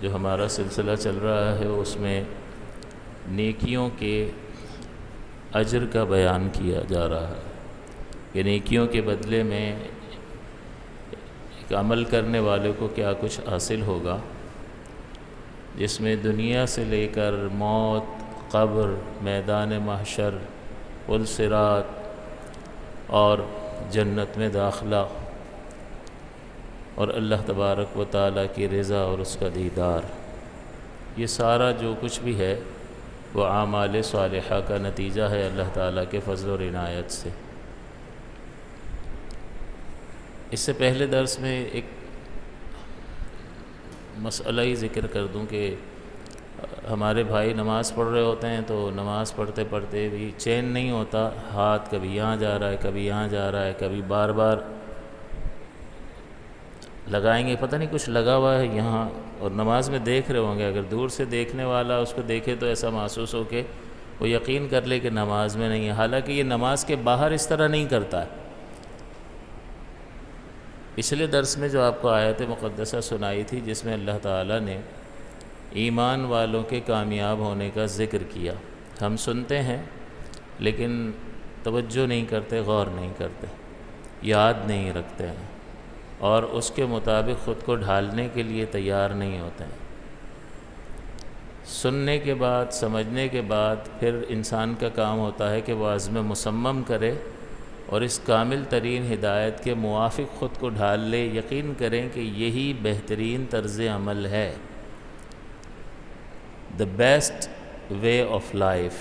جو ہمارا سلسلہ چل رہا ہے اس میں نیکیوں کے اجر کا بیان کیا جا رہا ہے کہ نیکیوں کے بدلے میں ایک عمل کرنے والے کو کیا کچھ حاصل ہوگا، جس میں دنیا سے لے کر موت، قبر، میدان محشر، پل صراط اور جنت میں داخلہ اور اللہ تبارک و تعالیٰ کی رضا اور اس کا دیدار، یہ سارا جو کچھ بھی ہے وہ اعمال صالحہ کا نتیجہ ہے اللہ تعالیٰ کے فضل اور عنایت سے۔ اس سے پہلے درس میں ایک مسئلہ ہی ذکر کر دوں کہ ہمارے بھائی نماز پڑھ رہے ہوتے ہیں تو نماز پڑھتے پڑھتے بھی چین نہیں ہوتا، ہاتھ کبھی یہاں جا رہا ہے کبھی یہاں جا رہا ہے، کبھی بار بار لگائیں گے، پتہ نہیں کچھ لگا ہوا ہے یہاں، اور نماز میں دیکھ رہے ہوں گے، اگر دور سے دیکھنے والا اس کو دیکھے تو ایسا محسوس ہو کہ وہ یقین کر لے کہ نماز میں نہیں ہے، حالانکہ یہ نماز کے باہر اس طرح نہیں کرتا ہے۔ پچھلے درس میں جو آپ کو آیت مقدسہ سنائی تھی جس میں اللہ تعالیٰ نے ایمان والوں کے کامیاب ہونے کا ذکر کیا، ہم سنتے ہیں لیکن توجہ نہیں کرتے، غور نہیں کرتے، یاد نہیں رکھتے ہیں اور اس کے مطابق خود کو ڈھالنے کے لیے تیار نہیں ہوتے ہیں۔ سننے کے بعد، سمجھنے کے بعد پھر انسان کا کام ہوتا ہے کہ وہ عزم مصمم کرے اور اس کامل ترین ہدایت کے موافق خود کو ڈھال لے، یقین کریں کہ یہی بہترین طرز عمل ہے، the best way of life۔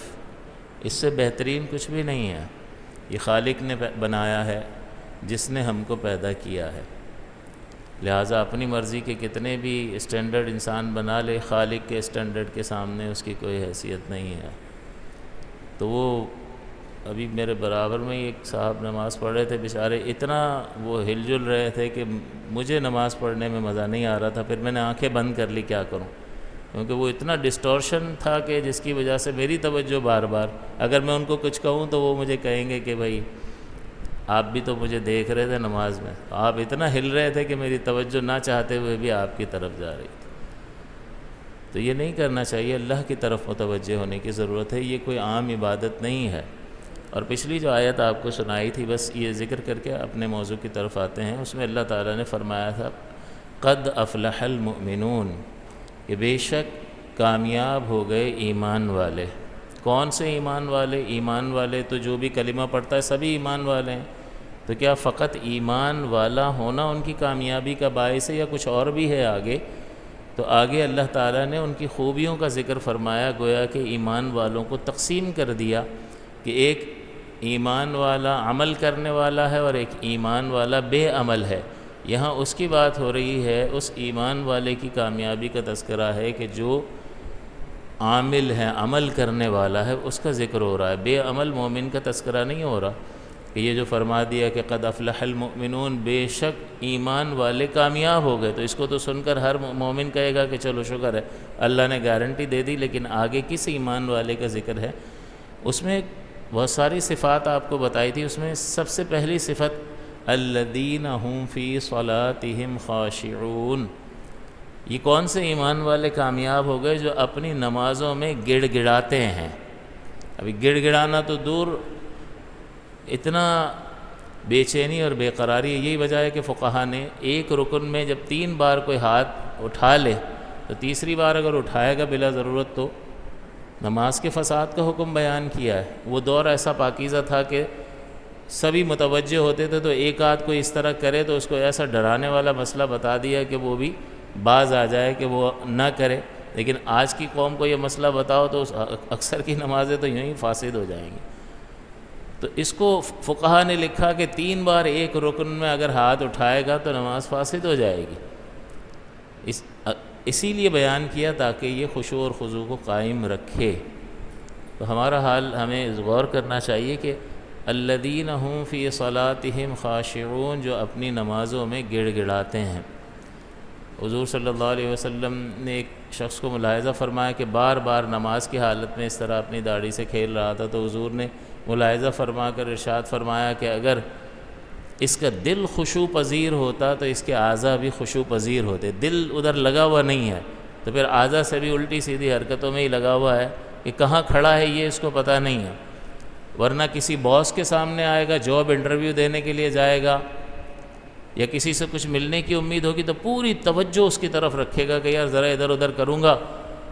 اس سے بہترین کچھ بھی نہیں ہے، یہ خالق نے بنایا ہے جس نے ہم کو پیدا کیا ہے، لہٰذا اپنی مرضی کے کتنے بھی اسٹینڈرڈ انسان بنا لے، خالق کے اسٹینڈرڈ کے سامنے اس کی کوئی حیثیت نہیں ہے۔ تو وہ ابھی میرے برابر میں ہی ایک صاحب نماز پڑھ رہے تھے، بیچارے اتنا وہ ہل جل رہے تھے کہ مجھے نماز پڑھنے میں مزہ نہیں آ رہا تھا، پھر میں نے آنکھیں بند کر لی، کیا کروں، کیونکہ وہ اتنا ڈسٹورشن تھا کہ جس کی وجہ سے میری توجہ بار بار، اگر میں ان کو کچھ کہوں تو وہ مجھے کہیں گے کہ بھائی آپ بھی تو مجھے دیکھ رہے تھے نماز میں، آپ اتنا ہل رہے تھے کہ میری توجہ نہ چاہتے ہوئے بھی آپ کی طرف جا رہی تھی۔ تو یہ نہیں کرنا چاہیے، اللہ کی طرف متوجہ ہونے کی ضرورت ہے، یہ کوئی عام عبادت نہیں ہے۔ اور پچھلی جو آیت آپ کو سنائی تھی، بس یہ ذکر کر کے اپنے موضوع کی طرف آتے ہیں، اس میں اللہ تعالیٰ نے فرمایا تھا قد افلح المؤمنون، کہ بے شک کامیاب ہو گئے ایمان والے۔ کون سے ایمان والے؟ ایمان والے تو جو بھی کلمہ پڑھتا ہے سبھی ایمان والے ہیں، تو کیا فقط ایمان والا ہونا ان کی کامیابی کا باعث ہے یا کچھ اور بھی ہے آگے؟ تو آگے اللہ تعالیٰ نے ان کی خوبیوں کا ذکر فرمایا، گویا کہ ایمان والوں کو تقسیم کر دیا کہ ایک ایمان والا عمل کرنے والا ہے اور ایک ایمان والا بے عمل ہے۔ یہاں اس کی بات ہو رہی ہے، اس ایمان والے کی کامیابی کا تذکرہ ہے کہ جو عامل ہے، عمل کرنے والا ہے، اس کا ذکر ہو رہا ہے، بے عمل مومن کا تذکرہ نہیں ہو رہا۔ کہ یہ جو فرما دیا کہ قد افلح المؤمنون، بے شک ایمان والے کامیاب ہو گئے، تو اس کو تو سن کر ہر مومن کہے گا کہ چلو شکر ہے، اللہ نے گارنٹی دے دی، لیکن آگے کس ایمان والے کا ذکر ہے؟ اس میں بہت ساری صفات آپ کو بتائی تھی، اس میں سب سے پہلی صفت الذین هم فی صلاتہم خاشعون، یہ کون سے ایمان والے کامیاب ہو گئے؟ جو اپنی نمازوں میں گڑ گڑاتے ہیں۔ ابھی گڑ گڑانا تو دور، اتنا بے چینی اور بے قراری، یہی وجہ ہے کہ فقہا نے ایک رکن میں جب 3 بار کوئی ہاتھ اٹھا لے تو تیسری بار اگر اٹھائے گا بلا ضرورت تو نماز کے فساد کا حکم بیان کیا ہے۔ وہ دور ایسا پاکیزہ تھا کہ سبھی متوجہ ہوتے تھے، تو ایک آدھ کوئی اس طرح کرے تو اس کو ایسا ڈرانے والا مسئلہ بتا دیا کہ وہ بھی باز آ جائے کہ وہ نہ کرے۔ لیکن آج کی قوم کو یہ مسئلہ بتاؤ تو اکثر کی نمازیں تو یوں ہی فاسد ہو جائیں گی۔ تو اس کو فقہا نے لکھا کہ 3 بار ایک رکن میں اگر ہاتھ اٹھائے گا تو نماز فاسد ہو جائے گی۔ اسی لیے بیان کیا تاکہ یہ خشوع اور خضوع کو قائم رکھے۔ تو ہمارا حال ہمیں غور کرنا چاہیے کہ الذین هم فی صلاتہم خاشعون، جو اپنی نمازوں میں گڑ گڑاتے ہیں۔ حضور صلی اللہ علیہ وسلم نے ایک شخص کو ملاحظہ فرمایا کہ بار بار نماز کی حالت میں اس طرح اپنی داڑھی سے کھیل رہا تھا، تو حضور نے ملاحظہ فرما کر ارشاد فرمایا کہ اگر اس کا دل خشوع پذیر ہوتا تو اس کے اعضاء بھی خشوع پذیر ہوتے۔ دل ادھر لگا ہوا نہیں ہے، تو پھر آدھا سے بھی الٹی سیدھی حرکتوں میں ہی لگا ہوا ہے کہ کہاں کھڑا ہے یہ اس کو پتہ نہیں ہے، ورنہ کسی باس کے سامنے آئے گا، جاب انٹرویو دینے کے لیے جائے گا یا کسی سے کچھ ملنے کی امید ہوگی تو پوری توجہ اس کی طرف رکھے گا کہ یار ذرا ادھر ادھر کروں گا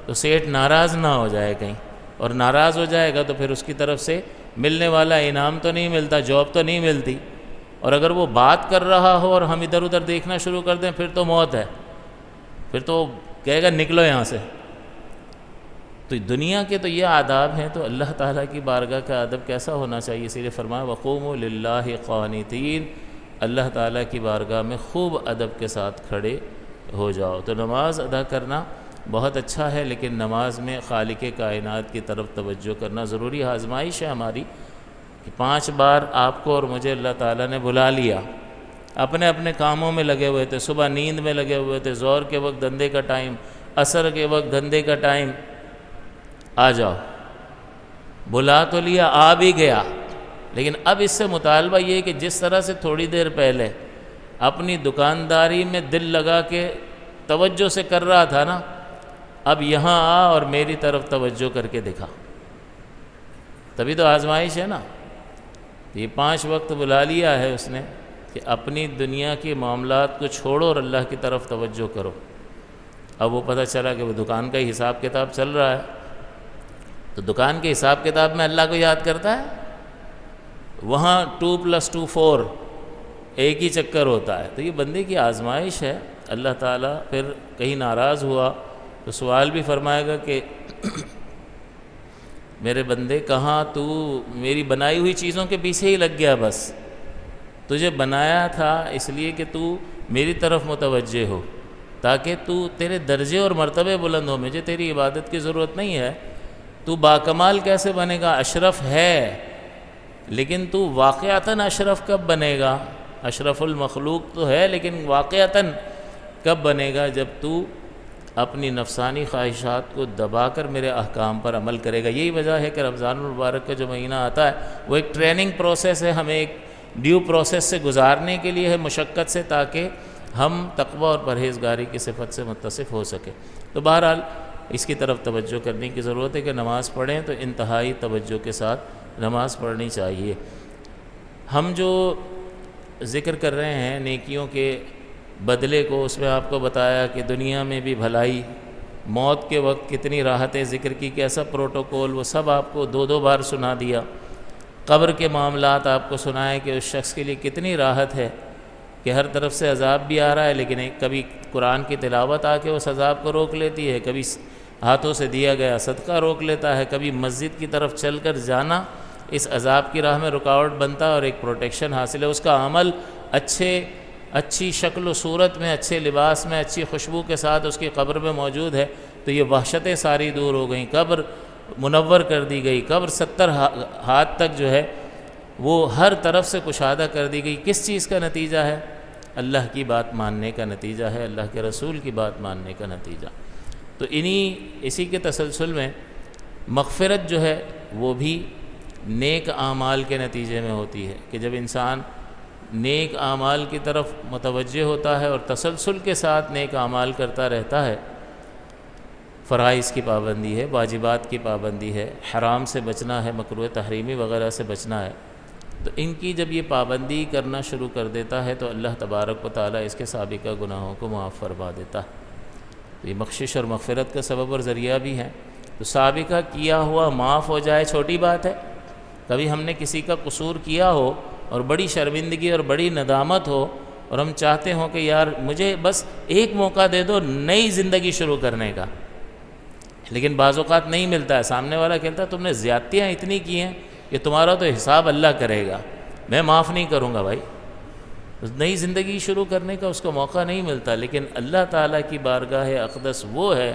تو سیٹ ناراض نہ ہو جائے کہیں، اور ناراض ہو جائے گا تو پھر اس کی طرف سے ملنے والا انعام تو نہیں ملتا، جاب تو نہیں ملتی، اور اگر وہ بات کر رہا ہو اور ہم ادھر ادھر دیکھنا شروع کر دیں پھر تو موت ہے، پھر تو کہے گا نکلو یہاں سے۔ تو دنیا کے تو یہ آداب ہیں، تو اللہ تعالیٰ کی بارگاہ کا ادب کیسا ہونا چاہیے، اسی لیے فرمایا وقوموا للہ قانتین، اللہ تعالیٰ کی بارگاہ میں خوب ادب کے ساتھ کھڑے ہو جاؤ۔ تو نماز ادا کرنا بہت اچھا ہے، لیکن نماز میں خالق کائنات کی طرف توجہ کرنا ضروری ہے۔ آزمائش ہے ہماری کہ 5 بار آپ کو اور مجھے اللہ تعالیٰ نے بلا لیا، اپنے اپنے کاموں میں لگے ہوئے تھے، صبح نیند میں لگے ہوئے تھے، ظہر کے وقت دھندے کا ٹائم، عصر کے وقت دھندے کا ٹائم، آ جاؤ، بلا تو لیا، آ بھی گیا، لیکن اب اس سے مطالبہ یہ ہے کہ جس طرح سے تھوڑی دیر پہلے اپنی دکانداری میں دل لگا کے توجہ سے کر رہا تھا نا، اب یہاں آ اور میری طرف توجہ کر کے دکھا، تبھی تو آزمائش ہے نا۔ یہ 5 وقت بلا لیا ہے اس نے کہ اپنی دنیا کے معاملات کو چھوڑو اور اللہ کی طرف توجہ کرو۔ اب وہ پتہ چلا کہ وہ دکان کا ہی حساب کتاب چل رہا ہے، تو دکان کے حساب کتاب میں اللہ کو یاد کرتا ہے، وہاں 2+2 4 ایک ہی چکر ہوتا ہے۔ تو یہ بندے کی آزمائش ہے۔ اللہ تعالیٰ پھر کہیں ناراض ہوا تو سوال بھی فرمائے گا کہ میرے بندے کہاں تو میری بنائی ہوئی چیزوں کے پیچھے ہی لگ گیا، بس تجھے بنایا تھا اس لیے کہ تو میری طرف متوجہ ہو، تاکہ تیرے درجے اور مرتبے بلند ہو، مجھے تیری عبادت کی ضرورت نہیں ہے۔ تو باکمال کیسے بنے گا؟ اشرف ہے، لیکن تو واقعتاً اشرف کب بنے گا؟ اشرف المخلوق تو ہے، لیکن واقعتاً کب بنے گا؟ جب تو اپنی نفسانی خواہشات کو دبا کر میرے احکام پر عمل کرے گا۔ یہی وجہ ہے کہ رمضان المبارک کا جو مہینہ آتا ہے وہ ایک ٹریننگ پروسیس ہے، ہمیں ایک ڈیو پروسیس سے گزارنے کے لیے ہے، مشقت سے، تاکہ ہم تقوی اور پرہیزگاری کی صفت سے متصف ہو سکے۔ تو بہرحال اس کی طرف توجہ کرنے کی ضرورت ہے کہ نماز پڑھیں تو انتہائی توجہ کے ساتھ نماز پڑھنی چاہیے۔ ہم جو ذکر کر رہے ہیں نیکیوں کے بدلے کو، اس میں آپ کو بتایا کہ دنیا میں بھی بھلائی، موت کے وقت کتنی راحتیں ذکر کی، کیسا پروٹوکول، وہ سب آپ کو 2 بار سنا دیا۔ قبر کے معاملات آپ کو سنائے کہ اس شخص کے لیے کتنی راحت ہے کہ ہر طرف سے عذاب بھی آ رہا ہے، لیکن کبھی قرآن کی تلاوت آ کے اس عذاب کو روک لیتی ہے، کبھی ہاتھوں سے دیا گیا صدقہ روک لیتا ہے، کبھی مسجد کی طرف چل کر جانا اس عذاب کی راہ میں رکاوٹ بنتا ہے اور ایک پروٹیکشن حاصل ہے۔ اس کا عمل اچھی شکل و صورت میں، اچھے لباس میں، اچھی خوشبو کے ساتھ اس کی قبر میں موجود ہے، تو یہ وحشتیں ساری دور ہو گئیں، قبر منور کر دی گئی، قبر 70 ہاتھ تک جو ہے وہ ہر طرف سے کشادہ کر دی گئی۔ کس چیز کا نتیجہ ہے؟ اللہ کی بات ماننے کا نتیجہ ہے، اللہ کے رسول کی بات ماننے کا نتیجہ۔ تو اسی کے تسلسل میں مغفرت جو ہے وہ بھی نیک اعمال کے نتیجے میں ہوتی ہے، کہ جب انسان نیک اعمال کی طرف متوجہ ہوتا ہے اور تسلسل کے ساتھ نیک اعمال کرتا رہتا ہے، فرائض کی پابندی ہے، واجبات کی پابندی ہے، حرام سے بچنا ہے، مکروہ تحریمی وغیرہ سے بچنا ہے، تو ان کی جب یہ پابندی کرنا شروع کر دیتا ہے تو اللہ تبارک و تعالیٰ اس کے سابقہ گناہوں کو معاف فرما دیتا ہے۔ تو یہ بخشش اور مغفرت کا سبب اور ذریعہ بھی ہیں۔ تو سابقہ کیا ہوا معاف ہو جائے چھوٹی بات ہے، کبھی ہم نے کسی کا قصور کیا ہو اور بڑی شرمندگی اور بڑی ندامت ہو اور ہم چاہتے ہوں کہ یار مجھے بس ایک موقع دے دو نئی زندگی شروع کرنے کا، لیکن بعض اوقات نہیں ملتا ہے، سامنے والا کہتا ہے تم نے زیادتیاں اتنی کی ہیں کہ تمہارا تو حساب اللہ کرے گا، میں معاف نہیں کروں گا بھائی۔ نئی زندگی شروع کرنے کا اس کو موقع نہیں ملتا، لیکن اللہ تعالیٰ کی بارگاہ اقدس وہ ہے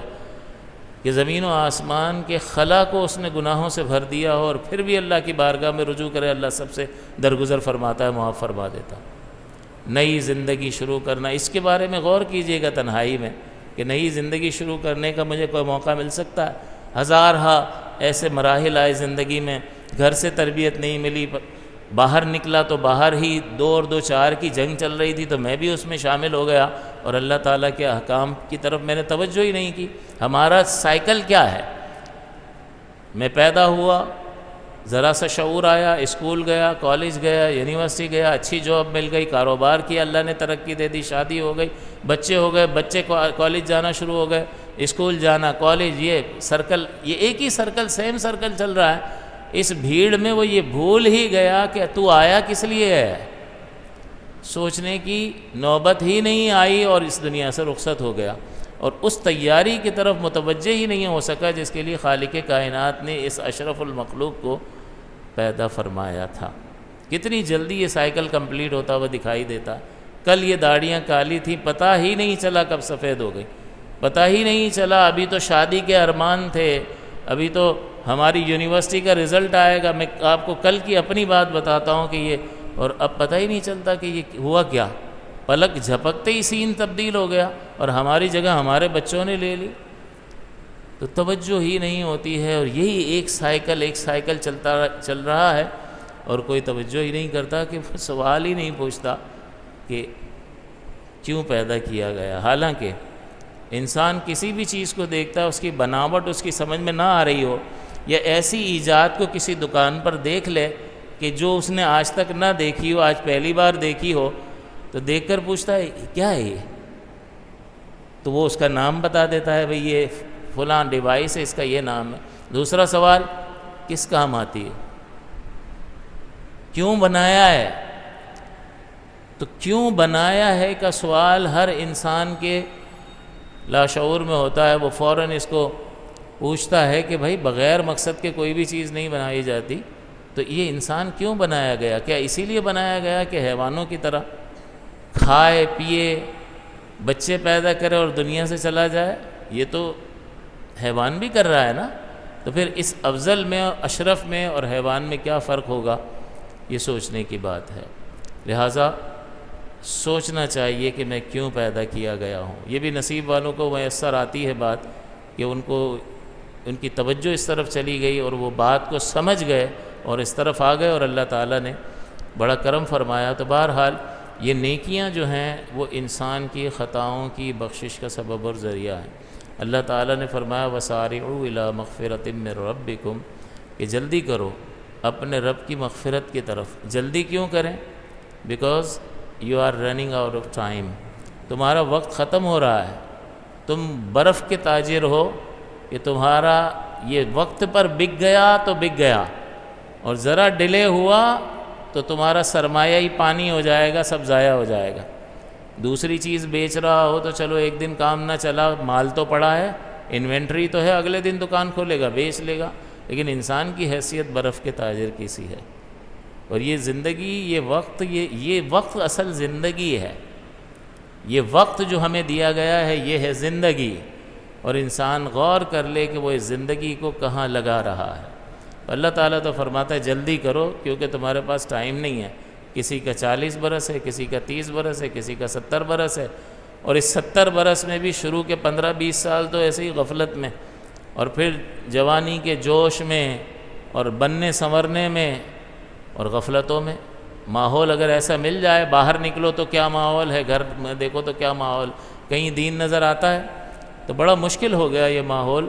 کہ زمین و آسمان کے خلا کو اس نے گناہوں سے بھر دیا ہو اور پھر بھی اللہ کی بارگاہ میں رجوع کرے، اللہ سب سے درگزر فرماتا ہے، معاف فرما دیتا۔ نئی زندگی شروع کرنا، اس کے بارے میں غور کیجئے گا تنہائی میں کہ نئی زندگی شروع کرنے کا مجھے کوئی موقع مل سکتا ہے؟ ہزارہا ایسے مراحل آئے زندگی میں، گھر سے تربیت نہیں ملی، باہر نکلا تو باہر ہی 2 اور 2 4 کی جنگ چل رہی تھی، تو میں بھی اس میں شامل ہو گیا اور اللہ تعالیٰ کے احکام کی طرف میں نے توجہ ہی نہیں کی۔ ہمارا سائیکل کیا ہے؟ میں پیدا ہوا، ذرا سا شعور آیا، اسکول گیا، کالج گیا، یونیورسٹی گیا، اچھی جاب مل گئی، کاروبار کیا، اللہ نے ترقی دے دی، شادی ہو گئی، بچے ہو گئے، بچے کالج جانا شروع ہو گئے، اسکول جانا، کالج، یہ سرکل، یہ ایک ہی سرکل، سیم سرکل چل رہا ہے۔ اس بھیڑ میں وہ یہ بھول ہی گیا کہ تو آیا کس لیے ہے، سوچنے کی نوبت ہی نہیں آئی اور اس دنیا سے رخصت ہو گیا، اور اس تیاری کی طرف متوجہ ہی نہیں ہو سکا جس کے لیے خالق کائنات نے اس اشرف المخلوق کو پیدا فرمایا تھا۔ کتنی جلدی یہ سائیکل کمپلیٹ ہوتا ہوا دکھائی دیتا۔ کل یہ داڑیاں کالی تھیں، پتہ ہی نہیں چلا کب سفید ہو گئی، پتہ ہی نہیں چلا، ابھی تو شادی کے ارمان تھے، ابھی تو ہماری یونیورسٹی کا رزلٹ آئے گا۔ میں آپ کو کل کی اپنی بات بتاتا ہوں کہ یہ، اور اب پتہ ہی نہیں چلتا کہ یہ ہوا کیا، پلک جھپکتے ہی سین تبدیل ہو گیا اور ہماری جگہ ہمارے بچوں نے لے لی۔ تو توجہ ہی نہیں ہوتی ہے، اور یہی ایک سائیکل چل رہا ہے، اور کوئی توجہ ہی نہیں کرتا، کہ سوال ہی نہیں پوچھتا کہ کیوں پیدا کیا گیا۔ حالانکہ انسان کسی بھی چیز کو دیکھتا ہے، اس کی بناوٹ اس کی سمجھ میں نہ آ رہی ہو، یا ایسی ایجاد کو کسی دکان پر دیکھ لے کہ جو اس نے آج تک نہ دیکھی ہو، آج پہلی بار دیکھی ہو، تو دیکھ کر پوچھتا ہے کیا ہے یہ، تو وہ اس کا نام بتا دیتا ہے، بھئی یہ فلاں ڈیوائس ہے، اس کا یہ نام ہے۔ دوسرا سوال، کس کام آتی ہے، کیوں بنایا ہے؟ تو کیوں بنایا ہے کا سوال ہر انسان کے لاشعور میں ہوتا ہے۔ وہ فوراً اس کو پوچھتا ہے کہ بھائی بغیر مقصد کے کوئی بھی چیز نہیں بنائی جاتی، تو یہ انسان کیوں بنایا گیا؟ کیا اسی لیے بنایا گیا کہ حیوانوں کی طرح کھائے پیے، بچے پیدا کرے اور دنیا سے چلا جائے؟ یہ تو حیوان بھی کر رہا ہے نا، تو پھر اس افضل میں، اشرف میں اور حیوان میں کیا فرق ہوگا؟ یہ سوچنے کی بات ہے۔ لہٰذا سوچنا چاہیے کہ میں کیوں پیدا کیا گیا ہوں۔ یہ بھی نصیب والوں کو میسر آتی ہے بات، کہ ان کی توجہ اس طرف چلی گئی اور وہ بات کو سمجھ گئے اور اس طرف آ گئے، اور اللہ تعالیٰ نے بڑا کرم فرمایا۔ تو بہرحال یہ نیکیاں جو ہیں وہ انسان کی خطاؤں کی بخشش کا سبب اور ذریعہ ہیں۔ اللہ تعالیٰ نے فرمایا وَسَارِعُوا إِلَىٰ مَغْفِرَةٍ مِّن رَبِّكُمْ، کہ جلدی کرو اپنے رب کی مغفرت کی طرف۔ جلدی کیوں کریں؟ Because you are running out of time, تمہارا وقت ختم ہو رہا ہے۔ تم برف کے تاجر ہو کہ تمہارا یہ وقت پر بک گیا تو بک گیا، اور ذرا ڈیلے ہوا تو تمہارا سرمایہ ہی پانی ہو جائے گا، سب ضائع ہو جائے گا۔ دوسری چیز بیچ رہا ہو تو چلو ایک دن کام نہ چلا، مال تو پڑا ہے، انوینٹری تو ہے، اگلے دن دکان کھولے گا، بیچ لے گا، لیکن انسان کی حیثیت برف کے تاجر کی سی ہے۔ اور یہ زندگی، یہ وقت اصل زندگی ہے۔ یہ وقت جو ہمیں دیا گیا ہے یہ ہے زندگی، اور انسان غور کر لے کہ وہ اس زندگی کو کہاں لگا رہا ہے۔ اللہ تعالیٰ تو فرماتا ہے جلدی کرو، کیونکہ تمہارے پاس ٹائم نہیں ہے۔ کسی کا 40 برس ہے، کسی کا 30 برس ہے، کسی کا 70 برس ہے، اور اس 70 برس میں بھی شروع کے 15-20 سال تو ایسے ہی غفلت میں، اور پھر جوانی کے جوش میں اور بننے سنورنے میں اور غفلتوں میں۔ ماحول اگر ایسا مل جائے، باہر نکلو تو کیا ماحول ہے، گھر میں دیکھو تو کیا ماحول، کہیں دین نظر آتا ہے، تو بڑا مشکل ہو گیا یہ ماحول۔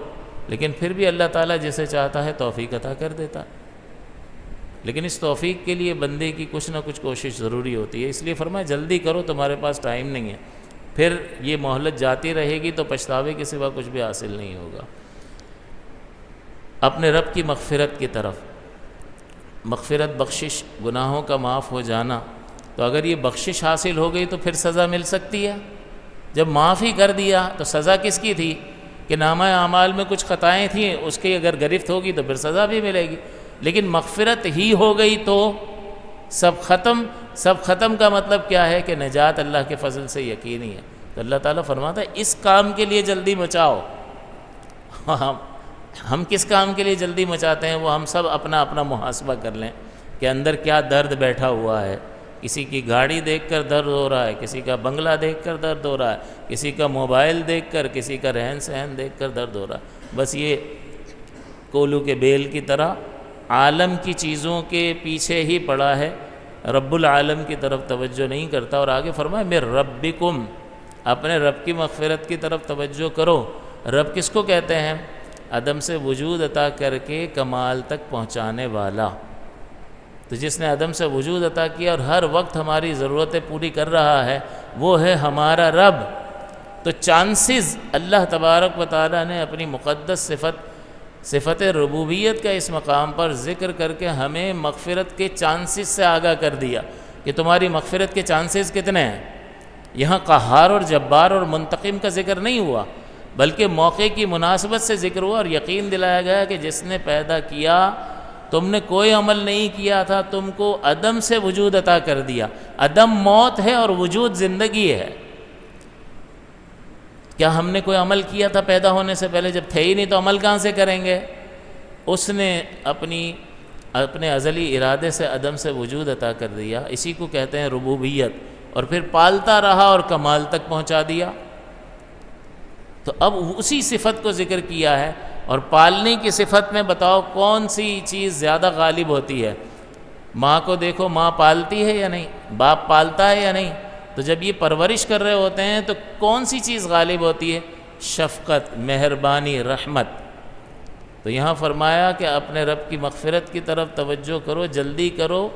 لیکن پھر بھی اللہ تعالیٰ جسے چاہتا ہے توفیق عطا کر دیتا ہے، لیکن اس توفیق کے لیے بندے کی کچھ نہ کچھ کوشش ضروری ہوتی ہے۔ اس لیے فرمایا جلدی کرو، تمہارے پاس ٹائم نہیں ہے، پھر یہ مہلت جاتی رہے گی تو پچھتاوے کے سوا کچھ بھی حاصل نہیں ہوگا۔ اپنے رب کی مغفرت کی طرف، مغفرت بخشش، گناہوں کا معاف ہو جانا، تو اگر یہ بخشش حاصل ہو گئی تو پھر سزا مل سکتی ہے۔ جب معاف ہی کر دیا تو سزا کس کی تھی؟ کہ نامہ اعمال میں کچھ خطائیں تھیں، اس کی اگر گرفت ہوگی تو پھر سزا بھی ملے گی، لیکن مغفرت ہی ہو گئی تو سب ختم۔ سب ختم کا مطلب کیا ہے؟ کہ نجات اللہ کے فضل سے یقینی ہے۔ تو اللہ تعالیٰ فرماتا ہے اس کام کے لیے جلدی مچاؤ۔ ہم کس کام کے لیے جلدی مچاتے ہیں؟ وہ ہم سب اپنا اپنا محاسبہ کر لیں کہ اندر کیا درد بیٹھا ہوا ہے۔ کسی کی گاڑی دیکھ کر درد ہو رہا ہے، کسی کا بنگلہ دیکھ کر درد ہو رہا ہے، کسی کا موبائل دیکھ کر، کسی کا رہن سہن دیکھ کر درد ہو رہا ہے۔ بس یہ کولو کے بیل کی طرح عالم کی چیزوں کے پیچھے ہی پڑا ہے، رب العالم کی طرف توجہ نہیں کرتا۔ اور آگے فرمایا من ربکم، اپنے رب کی مغفرت کی طرف توجہ کرو۔ رب کس کو کہتے ہیں؟ عدم سے وجود عطا کر کے کمال تک پہنچانے والا۔ تو جس نے عدم سے وجود عطا کیا اور ہر وقت ہماری ضرورتیں پوری کر رہا ہے، وہ ہے ہمارا رب۔ تو چانسز اللہ تبارک و تعالیٰ نے اپنی مقدس صفت ربوبیت کا اس مقام پر ذکر کر کے ہمیں مغفرت کے چانسز سے آگاہ کر دیا کہ تمہاری مغفرت کے چانسز کتنے ہیں۔ یہاں قہار اور جبار اور منتقم کا ذکر نہیں ہوا، بلکہ موقع کی مناسبت سے ذکر ہوا اور یقین دلایا گیا کہ جس نے پیدا کیا، تم نے کوئی عمل نہیں کیا تھا، تم کو عدم سے وجود عطا کر دیا۔ عدم موت ہے اور وجود زندگی ہے۔ کیا ہم نے کوئی عمل کیا تھا پیدا ہونے سے پہلے؟ جب تھے ہی نہیں تو عمل کہاں سے کریں گے؟ اس نے اپنے ازلی ارادے سے عدم سے وجود عطا کر دیا، اسی کو کہتے ہیں ربوبیت، اور پھر پالتا رہا اور کمال تک پہنچا دیا۔ تو اب اسی صفت کو ذکر کیا ہے۔ اور پالنے کی صفت میں بتاؤ کون سی چیز زیادہ غالب ہوتی ہے؟ ماں کو دیکھو، ماں پالتی ہے یا نہیں؟ باپ پالتا ہے یا نہیں؟ تو جب یہ پرورش کر رہے ہوتے ہیں تو کون سی چیز غالب ہوتی ہے؟ شفقت، مہربانی، رحمت۔ تو یہاں فرمایا کہ اپنے رب کی مغفرت کی طرف توجہ کرو، جلدی کرو۔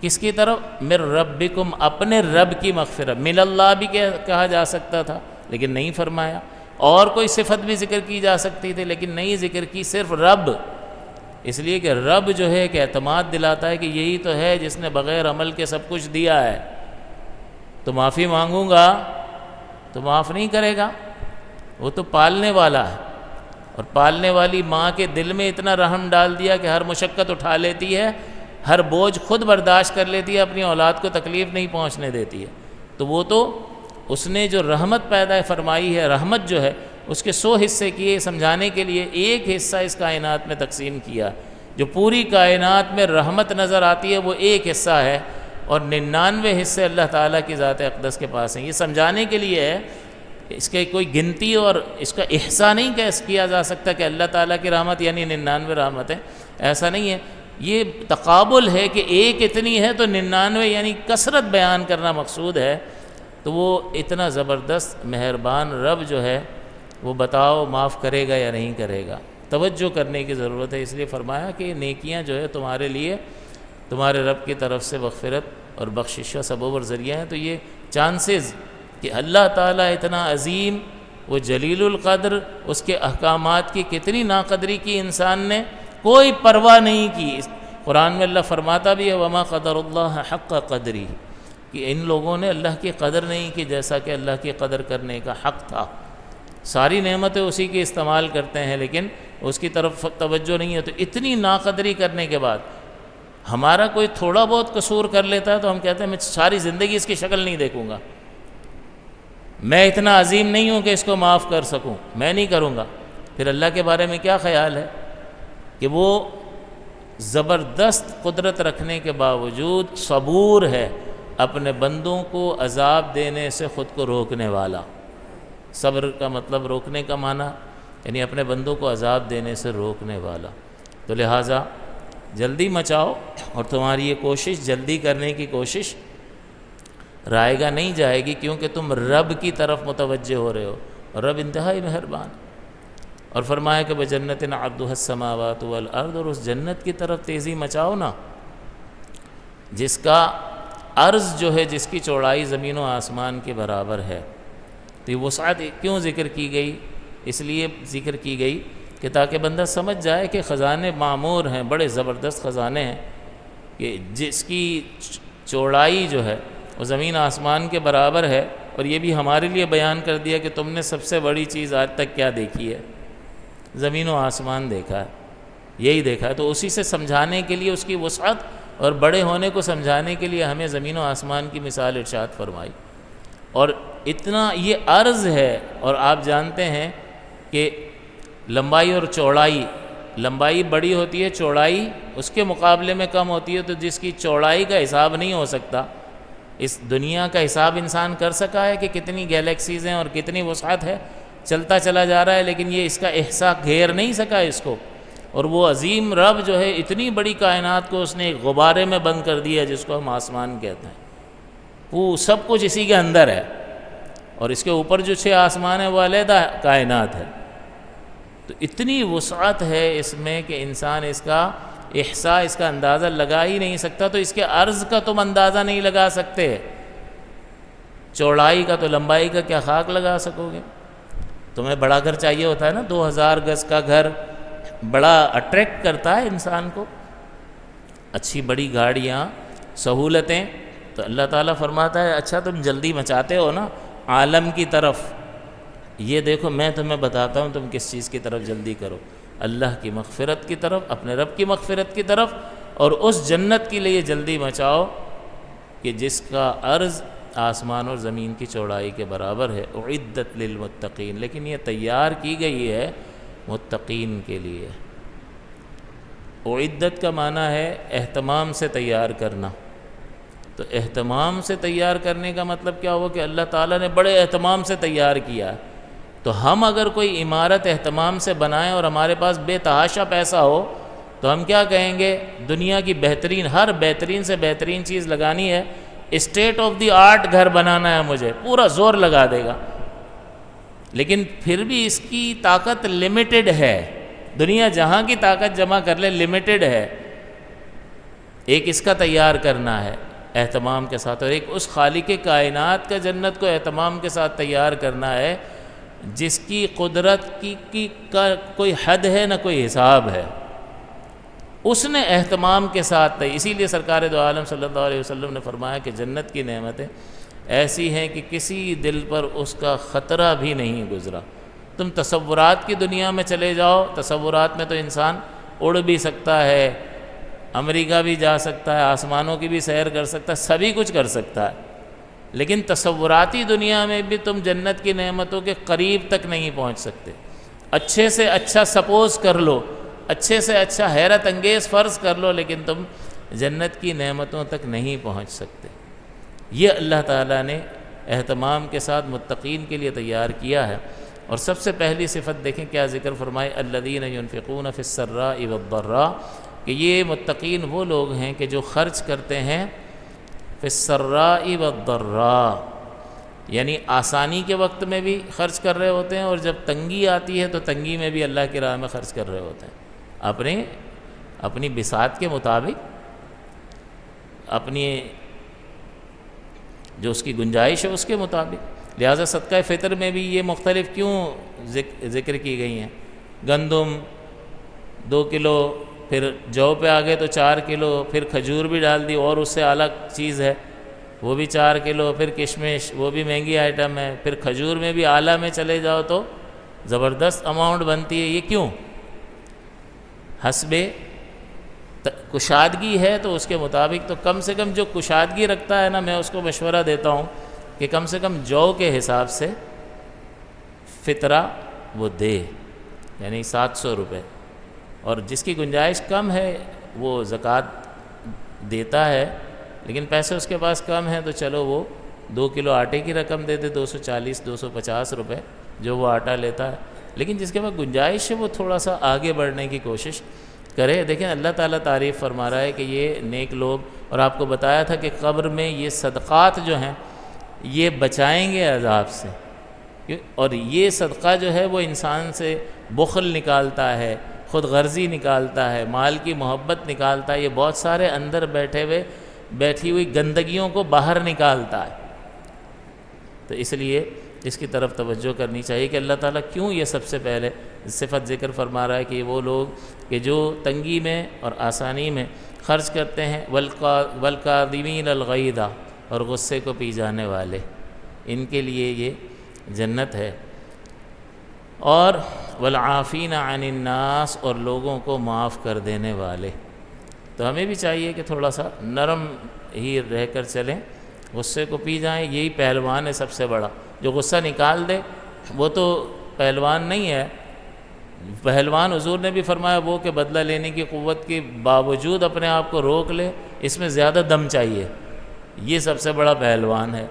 کس کی طرف؟ من ربکم، اپنے رب کی مغفرت۔ من اللہ بھی کہا جا سکتا تھا لیکن نہیں فرمایا، اور کوئی صفت بھی ذکر کی جا سکتی تھی لیکن نہیں ذکر کی، صرف رب۔ اس لیے کہ رب جو ہے کہ اعتماد دلاتا ہے کہ یہی تو ہے جس نے بغیر عمل کے سب کچھ دیا ہے، تو معافی مانگوں گا تو معاف نہیں کرے گا۔ وہ تو پالنے والا ہے، اور پالنے والی ماں کے دل میں اتنا رحم ڈال دیا کہ ہر مشقت اٹھا لیتی ہے، ہر بوجھ خود برداشت کر لیتی ہے، اپنی اولاد کو تکلیف نہیں پہنچنے دیتی ہے۔ تو وہ تو اس نے جو رحمت پیدا فرمائی ہے، رحمت جو ہے اس کے 100 حصے کیے، سمجھانے کے لیے ایک حصہ اس کائنات میں تقسیم کیا۔ جو پوری کائنات میں رحمت نظر آتی ہے وہ ایک حصہ ہے، اور 99 حصے اللہ تعالیٰ کی ذات اقدس کے پاس ہیں۔ یہ سمجھانے کے لیے ہے، اس کے کوئی گنتی اور اس کا احصاء نہیں کیا جا سکتا کہ اللہ تعالیٰ کی رحمت یعنی 99 رحمت ہے، ایسا نہیں ہے۔ یہ تقابل ہے کہ ایک اتنی ہے تو 99 یعنی کثرت بیان کرنا مقصود ہے۔ تو وہ اتنا زبردست مہربان رب جو ہے وہ بتاؤ معاف کرے گا یا نہیں کرے گا؟ توجہ کرنے کی ضرورت ہے۔ اس لیے فرمایا کہ نیکیاں جو ہے تمہارے لیے تمہارے رب کی طرف سے مغفرت اور بخشش کا سبب اور ذریعہ ہیں۔ تو یہ چانسز کہ اللہ تعالیٰ اتنا عظیم، وہ جلیل القدر، اس کے احکامات کی کتنی ناقدری کی انسان نے کوئی پرواہ نہیں کی۔ قرآن میں اللہ فرماتا بھی ہے وما قدر اللہ حق قدری، کہ ان لوگوں نے اللہ کی قدر نہیں کی جیسا کہ اللہ کی قدر کرنے کا حق تھا۔ ساری نعمتیں اسی کی استعمال کرتے ہیں لیکن اس کی طرف توجہ نہیں ہے۔ تو اتنی ناقدری کرنے کے بعد ہمارا کوئی تھوڑا بہت قصور کر لیتا ہے تو ہم کہتے ہیں میں ساری زندگی اس کی شکل نہیں دیکھوں گا، میں اتنا عظیم نہیں ہوں کہ اس کو معاف کر سکوں، میں نہیں کروں گا۔ پھر اللہ کے بارے میں کیا خیال ہے کہ وہ زبردست قدرت رکھنے کے باوجود صبور ہے، اپنے بندوں کو عذاب دینے سے خود کو روکنے والا۔ صبر کا مطلب روکنے کا معنی یعنی اپنے بندوں کو عذاب دینے سے روکنے والا۔ تو لہٰذا جلدی مچاؤ، اور تمہاری یہ کوشش جلدی کرنے کی کوشش رائے گا نہیں جائے گی، کیونکہ تم رب کی طرف متوجہ ہو رہے ہو، اور رب انتہائی مہربان۔ اور فرمایا کہ بجنت عرضها السماوات والارض، اور اس جنت کی طرف تیزی مچاؤ نا جس کا عرض جو ہے، جس کی چوڑائی زمین و آسمان کے برابر ہے۔ تو یہ وسعت کیوں ذکر کی گئی؟ اس لیے ذکر کی گئی کہ تاکہ بندہ سمجھ جائے کہ خزانے معمور ہیں، بڑے زبردست خزانے ہیں، کہ جس کی چوڑائی جو ہے وہ زمین آسمان کے برابر ہے۔ اور یہ بھی ہمارے لیے بیان کر دیا کہ تم نے سب سے بڑی چیز آج تک کیا دیکھی ہے؟ زمین و آسمان دیکھا ہے، یہی دیکھا ہے۔ تو اسی سے سمجھانے کے لیے، اس کی وسعت اور بڑے ہونے کو سمجھانے کے لیے ہمیں زمین و آسمان کی مثال ارشاد فرمائی۔ اور اتنا یہ عرض ہے، اور آپ جانتے ہیں کہ لمبائی اور چوڑائی، لمبائی بڑی ہوتی ہے، چوڑائی اس کے مقابلے میں کم ہوتی ہے۔ تو جس کی چوڑائی کا حساب نہیں ہو سکتا، اس دنیا کا حساب انسان کر سکا ہے کہ کتنی گیلیکسیز ہیں اور کتنی وسعت ہے، چلتا چلا جا رہا ہے، لیکن یہ اس کا احصاء گھیر نہیں سکا اس کو۔ اور وہ عظیم رب جو ہے اتنی بڑی کائنات کو اس نے ایک غبارے میں بند کر دیا جس کو ہم آسمان کہتے ہیں، وہ سب کچھ اسی کے اندر ہے، اور اس کے اوپر جو 6 آسمان ہیں وہ علیحدہ کائنات ہے۔ تو اتنی وسعت ہے اس میں کہ انسان اس کا احصاء، اس کا اندازہ لگا ہی نہیں سکتا۔ تو اس کے عرض کا تم اندازہ نہیں لگا سکتے، چوڑائی کا تو لمبائی کا کیا خاک لگا سکو گے؟ تمہیں بڑا گھر چاہیے ہوتا ہے نا، 2000 گز کا گھر بڑا اٹریکٹ کرتا ہے انسان کو، اچھی بڑی گاڑیاں، سہولتیں۔ تو اللہ تعالیٰ فرماتا ہے اچھا تم جلدی مچاتے ہو نا عالم کی طرف، یہ دیکھو میں تمہیں بتاتا ہوں تم کس چیز کی طرف جلدی کرو، اللہ کی مغفرت کی طرف، اپنے رب کی مغفرت کی طرف، اور اس جنت کے لیے جلدی مچاؤ کہ جس کا عرض آسمان اور زمین کی چوڑائی کے برابر ہے۔ اعدت للمتقین، لیکن یہ تیار کی گئی ہے متقین کے لیے۔ اعدت کا معنی ہے اہتمام سے تیار کرنا، تو اہتمام سے تیار کرنے کا مطلب کیا ہوا کہ اللہ تعالیٰ نے بڑے اہتمام سے تیار کیا۔ تو ہم اگر کوئی عمارت اہتمام سے بنائیں اور ہمارے پاس بے تحاشا پیسہ ہو تو ہم کیا کہیں گے؟ دنیا کی بہترین، ہر بہترین سے بہترین چیز لگانی ہے، اسٹیٹ آف دی آرٹ گھر بنانا ہے مجھے، پورا زور لگا دے گا۔ لیکن پھر بھی اس کی طاقت لمیٹڈ ہے، دنیا جہاں کی طاقت جمع کر لے لمیٹڈ ہے۔ ایک اس کا تیار کرنا ہے اہتمام کے ساتھ، اور ایک اس خالق کائنات کا جنت کو اہتمام کے ساتھ تیار کرنا ہے جس کی قدرت کی کا کوئی حد ہے نہ کوئی حساب ہے۔ اس نے اہتمام کے ساتھ، اسی لیے سرکار دو عالم صلی اللہ علیہ وسلم نے فرمایا کہ جنت کی نعمتیں ایسی ہیں کہ کسی دل پر اس کا خطرہ بھی نہیں گزرا۔ تم تصورات کی دنیا میں چلے جاؤ، تصورات میں تو انسان اڑ بھی سکتا ہے، امریکہ بھی جا سکتا ہے، آسمانوں کی بھی سیر کر سکتا ہے، سبھی کچھ کر سکتا ہے، لیکن تصوراتی دنیا میں بھی تم جنت کی نعمتوں کے قریب تک نہیں پہنچ سکتے۔ اچھے سے اچھا سپوز کر لو، اچھے سے اچھا حیرت انگیز فرض کر لو، لیکن تم جنت کی نعمتوں تک نہیں پہنچ سکتے۔ یہ اللہ تعالیٰ نے اہتمام کے ساتھ متقین کے لیے تیار کیا ہے۔ اور سب سے پہلی صفت دیکھیں کیا ذکر فرمائے، الذین ينفقون فی السراء والضراء، کہ یہ متقین وہ لوگ ہیں کہ جو خرچ کرتے ہیں فی السراء والضراء، یعنی آسانی کے وقت میں بھی خرچ کر رہے ہوتے ہیں، اور جب تنگی آتی ہے تو تنگی میں بھی اللہ کی راہ میں خرچ کر رہے ہوتے ہیں، اپنی بساط کے مطابق، اپنی جو اس کی گنجائش ہے اس کے مطابق۔ لہٰذا صدقہ فطر میں بھی یہ مختلف کیوں ذکر کی گئی ہیں؟ گندم 2 کلو، پھر جو پہ آگے تو 4 کلو، پھر کھجور بھی ڈال دی اور اس سے الگ چیز ہے وہ بھی 4 کلو، پھر کشمش وہ بھی مہنگی آئٹم ہے، پھر کھجور میں بھی اعلیٰ میں چلے جاؤ تو زبردست اماؤنٹ بنتی ہے۔ یہ کیوں؟ حسب کشادگی ہے تو اس کے مطابق، تو کم سے کم جو کشادگی رکھتا ہے نا، میں اس کو مشورہ دیتا ہوں کہ کم سے کم جو کے حساب سے فطرہ وہ دے، یعنی 700 روپے، اور جس کی گنجائش کم ہے وہ زکوٰۃ دیتا ہے، لیکن پیسے اس کے پاس کم ہیں تو چلو وہ 2 کلو آٹے کی رقم دے دے، 240 250 روپے جو وہ آٹا لیتا ہے۔ لیکن جس کے پاس گنجائش ہے وہ تھوڑا سا آگے بڑھنے کی کوشش کرے۔ دیکھیں اللہ تعالیٰ تعریف فرما رہا ہے کہ یہ نیک لوگ، اور آپ کو بتایا تھا کہ قبر میں یہ صدقات جو ہیں یہ بچائیں گے عذاب سے، اور یہ صدقہ جو ہے وہ انسان سے بخل نکالتا ہے، خود غرضی نکالتا ہے، مال کی محبت نکالتا ہے، یہ بہت سارے اندر بیٹھی ہوئی گندگیوں کو باہر نکالتا ہے۔ تو اس لیے اس کی طرف توجہ کرنی چاہیے کہ اللہ تعالیٰ کیوں یہ سب سے پہلے صفت ذکر فرما رہا ہے کہ وہ لوگ کہ جو تنگی میں اور آسانی میں خرچ کرتے ہیں، والکاظمین الغیظ، اور غصے کو پی جانے والے، ان کے لیے یہ جنت ہے۔ اور والعافین عن الناس، اور لوگوں کو معاف کر دینے والے۔ تو ہمیں بھی چاہیے کہ تھوڑا سا نرم ہی رہ کر چلیں، غصے کو پی جائیں۔ یہی پہلوان ہے سب سے بڑا، جو غصہ نکال دے وہ تو پہلوان نہیں ہے۔ پہلوان حضور نے بھی فرمایا وہ کہ بدلہ لینے کی قوت کے باوجود اپنے آپ کو روک لے، اس میں زیادہ دم چاہیے، یہ سب سے بڑا پہلوان ہے۔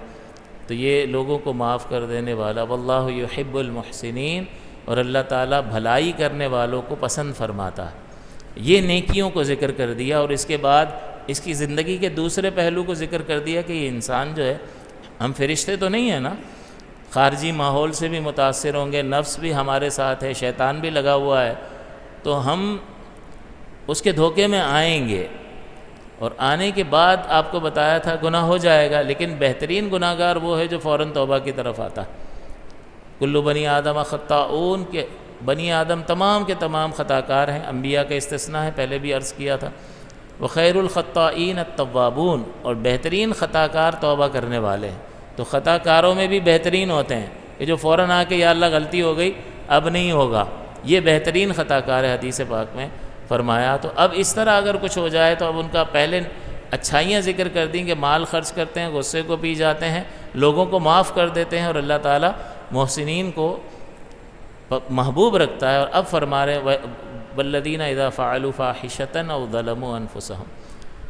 تو یہ لوگوں کو معاف کر دینے والا، واللہ یحب المحسنین، اور اللہ تعالیٰ بھلائی کرنے والوں کو پسند فرماتا ہے۔ یہ نیکیوں کو ذکر کر دیا، اور اس کے بعد اس کی زندگی کے دوسرے پہلو کو ذکر کر دیا کہ یہ انسان جو ہے، ہم فرشتے تو نہیں ہیں نا، خارجی ماحول سے بھی متاثر ہوں گے، نفس بھی ہمارے ساتھ ہے، شیطان بھی لگا ہوا ہے، تو ہم اس کے دھوکے میں آئیں گے، اور آنے کے بعد آپ کو بتایا تھا گناہ ہو جائے گا، لیکن بہترین گناہ گار وہ ہے جو فوراً توبہ کی طرف آتا ہے۔ کل بنی آدم خطاؤن، کہ بنی آدم تمام کے تمام خطا کار ہیں، انبیاء کا استثناء ہے، پہلے بھی عرض کیا تھا۔ وخیر الخطائین التوابون، اور بہترین خطا کار توبہ کرنے والے ہیں۔ تو خطا کاروں میں بھی بہترین ہوتے ہیں کہ جو فوراً آ کے یا اللہ غلطی ہو گئی اب نہیں ہوگا، یہ بہترین خطا کار ہے، حدیث پاک میں فرمایا۔ تو اب اس طرح اگر کچھ ہو جائے تو اب ان کا پہلے اچھائیاں ذکر کر دیں کہ مال خرچ کرتے ہیں، غصے کو پی جاتے ہیں، لوگوں کو معاف کر دیتے ہیں، اور اللہ تعالیٰ محسنین کو محبوب رکھتا ہے۔ اور اب فرما رہے والذین اذا فعلوا فاحشۃ او ظلموا انفسهم،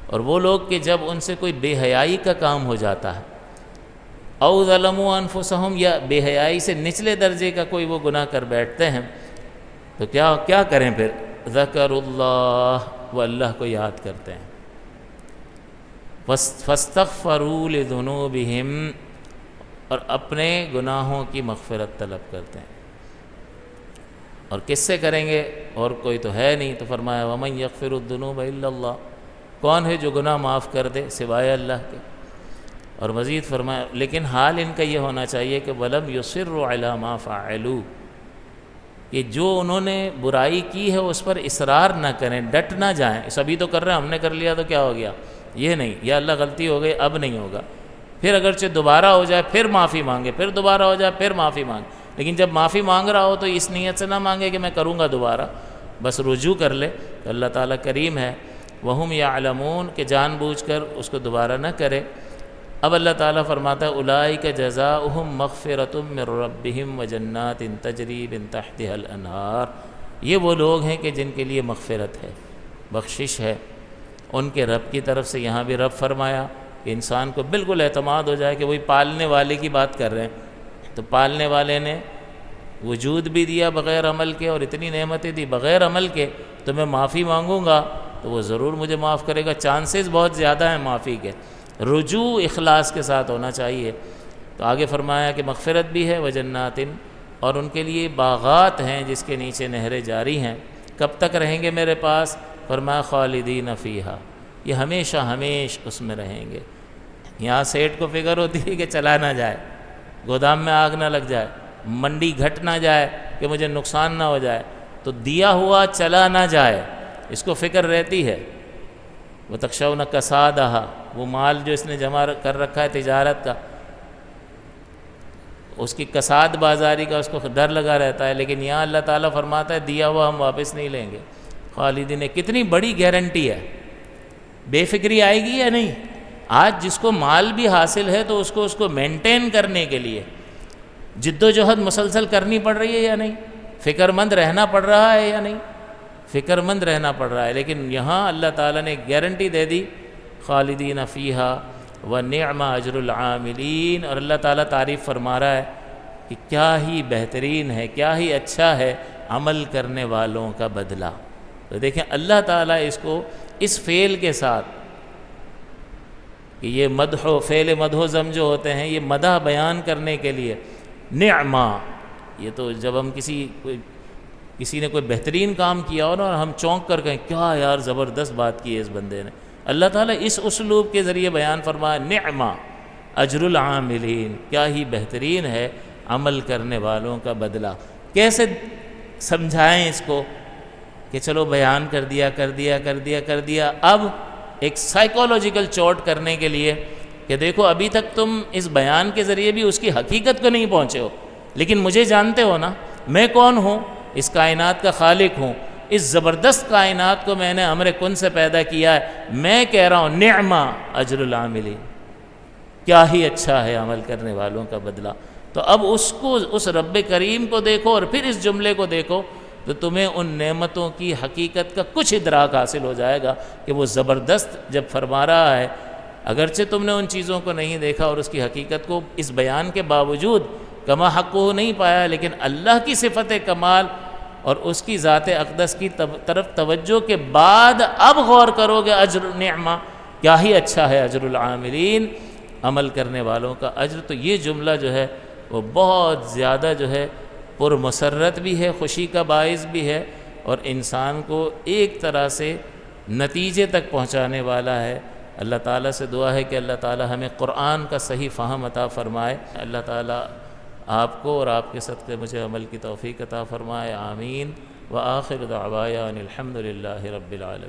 اور وہ لوگ کہ جب ان سے کوئی بے حیائی کا کام ہو جاتا ہے، او ظلموا انفسهم، یا بے حیائی سے نچلے درجے کا کوئی وہ گناہ کر بیٹھتے ہیں، تو کیا کریں پھر؟ ذکر اللہ، وہ اللہ کو یاد کرتے ہیں، فاستغفروا لذنوبہم، اور اپنے گناہوں کی مغفرت طلب کرتے ہیں۔ اور کس سے کریں گے؟ اور کوئی تو ہے نہیں، تو فرمایا وَمَن يَغْفِرُ الذُّنُوبَ إِلَّا اللَّهُ، کون ہے جو گناہ معاف کر دے سوائے اللہ کے؟ اور مزید فرمایا لیکن حال ان کا یہ ہونا چاہیے کہ وَلَمْ يُصِرُّوا عَلَى مَا فَعَلُوا، کہ جو انہوں نے برائی کی ہے اس پر اصرار نہ کریں، ڈٹ نہ جائیں، سبھی تو کر رہے ہیں، ہم نے کر لیا تو کیا ہو گیا، یہ نہیں، یا اللہ غلطی ہو گئی اب نہیں ہوگا، پھر اگرچہ دوبارہ ہو جائے پھر معافی مانگے، پھر دوبارہ ہو جائے پھر معافی مانگے، لیکن جب معافی مانگ رہا ہو تو اس نیت سے نہ مانگے کہ میں کروں گا دوبارہ، بس رجوع کر لے، تو اللہ تعالیٰ کریم ہے۔ وَهُمْ يَعْلَمُونَ، کہ جان بوجھ کر اس کو دوبارہ نہ کرے۔ اب اللہ تعالیٰ فرماتا ہے اولئک جزاؤہم مغفرۃ من ربہم وجنات تجری من تحتها الانہار، یہ وہ لوگ ہیں کہ جن کے لیے مغفرت ہے، بخشش ہے ان کے رب کی طرف سے۔ یہاں بھی رب فرمایا کہ انسان کو بالکل اعتماد ہو جائے کہ وہی پالنے والے کی بات کر رہے ہیں، تو پالنے والے نے وجود بھی دیا بغیر عمل کے، اور اتنی نعمتیں دی بغیر عمل کے، تو میں معافی مانگوں گا تو وہ ضرور مجھے معاف کرے گا، چانسز بہت زیادہ ہیں معافی کے، رجوع اخلاص کے ساتھ ہونا چاہیے۔ تو آگے فرمایا کہ مغفرت بھی ہے وجنات، اور ان کے لیے باغات ہیں جس کے نیچے نہریں جاری ہیں۔ کب تک رہیں گے میرے پاس؟ فرمایا خالدین فیہا، یہ ہمیشہ ہمیش اس میں رہیں گے۔ یہاں سیٹ کو فکر ہوتی ہے کہ چلا نہ جائے، گودام میں آگ نہ لگ جائے، منڈی گھٹ نہ جائے کہ مجھے نقصان نہ ہو جائے، تو دیا ہوا چلا نہ جائے، اس کو فکر رہتی ہے۔ وَتَخْشَوْنَ كَسَادَهَا، وہ مال جو اس نے جمع کر رکھا ہے تجارت کا، اس کی کساد بازاری کا اس کو ڈر لگا رہتا ہے، لیکن یہاں اللہ تعالیٰ فرماتا ہے دیا ہوا ہم واپس نہیں لیں گے۔ خالدین، کتنی بڑی گارنٹی ہے، بے فکری آئے گی یا نہیں؟ آج جس کو مال بھی حاصل ہے تو اس کو مینٹین کرنے کے لیے جد و جہد مسلسل کرنی پڑ رہی ہے یا نہیں؟ فکر مند رہنا پڑ رہا ہے یا نہیں؟ فکر مند رہنا پڑ رہا ہے، لیکن یہاں اللہ تعالیٰ نے گارنٹی دے دی خالدین فیہا ونعم اجر العاملین، اور اللہ تعالیٰ تعریف فرما رہا ہے کہ کیا ہی بہترین ہے، کیا ہی اچھا ہے عمل کرنے والوں کا بدلہ۔ تو دیکھیں اللہ تعالیٰ اس کو اس فعل کے ساتھ، کہ یہ مدح و فعل مدح و ذم جو ہوتے ہیں یہ مدح بیان کرنے کے لیے، نعمہ، یہ تو جب ہم کسی نے کوئی بہترین کام کیا ہو نا اور ہم چونک کر کہیں کیا یار زبردست بات کی ہے اس بندے نے، اللہ تعالیٰ اس اسلوب کے ذریعے بیان فرمایا نعمہ اجر العاملین، کیا ہی بہترین ہے عمل کرنے والوں کا بدلہ۔ کیسے سمجھائیں اس کو کہ چلو بیان کر دیا، اب ایک سائیکولوجیکل چوٹ کرنے کے لیے کہ دیکھو ابھی تک تم اس بیان کے ذریعے بھی اس کی حقیقت کو نہیں پہنچے ہو، لیکن مجھے جانتے ہو نا، میں کون ہوں؟ اس کائنات کا خالق ہوں، اس زبردست کائنات کو میں نے امر کن سے پیدا کیا ہے، میں کہہ رہا ہوں نعمہ اجر العاملین، کیا ہی اچھا ہے عمل کرنے والوں کا بدلہ۔ تو اب اس رب کریم کو دیکھو اور پھر اس جملے کو دیکھو تو تمہیں ان نعمتوں کی حقیقت کا کچھ ادراک حاصل ہو جائے گا کہ وہ زبردست جب فرما رہا ہے، اگرچہ تم نے ان چیزوں کو نہیں دیکھا اور اس کی حقیقت کو اس بیان کے باوجود کما حق نہیں پایا، لیکن اللہ کی صفت کمال اور اس کی ذات اقدس کی طرف توجہ کے بعد اب غور کرو گے اجر نعمہ کیا ہی اچھا ہے اجر العاملین، عمل کرنے والوں کا اجر. تو یہ جملہ جو ہے وہ بہت زیادہ جو ہے پرمسرت بھی ہے، خوشی کا باعث بھی ہے، اور انسان کو ایک طرح سے نتیجے تک پہنچانے والا ہے. اللہ تعالیٰ سے دعا ہے کہ اللہ تعالیٰ ہمیں قرآن کا صحیح فہم عطا فرمائے. اللہ تعالیٰ آپ کو اور آپ کے صدقے مجھے عمل کی توفیق عطا فرمائے. آمین. وآخر دعوایا ان الحمد للہ رب العالمین.